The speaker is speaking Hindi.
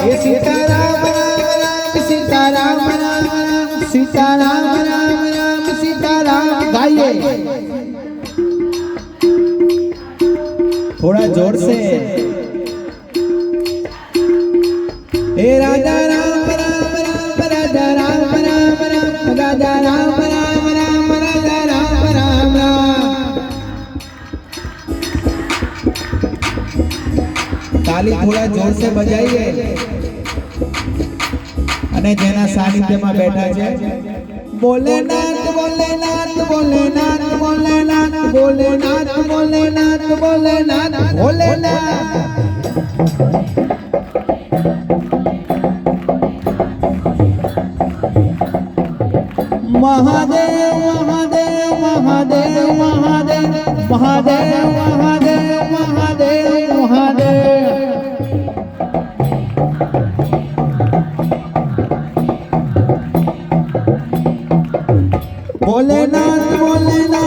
ये सीताराम राम राम सीताराम राम राम सीताराम राम राम सीताराम गाइए थोड़ा जोर से। हे राजा राम राम राम राजा राम राम राम राजा राम राम राम राजा राम राम राम। ताली थोड़ा जोर से बजाइए અને જેના સાનિધ્યમાં બેઠા છે ભોલેનાથ ભોલેનાથ ભોલેનાથ ભોલેનાથ ભોલેનાથ ભોલેનાથ ભોલેનાથ ભોલેનાથ। महादेव महादेव महादेव महादेव महादेव महादेव महादेव महादेव। भोलेनाथ भोलेनाथ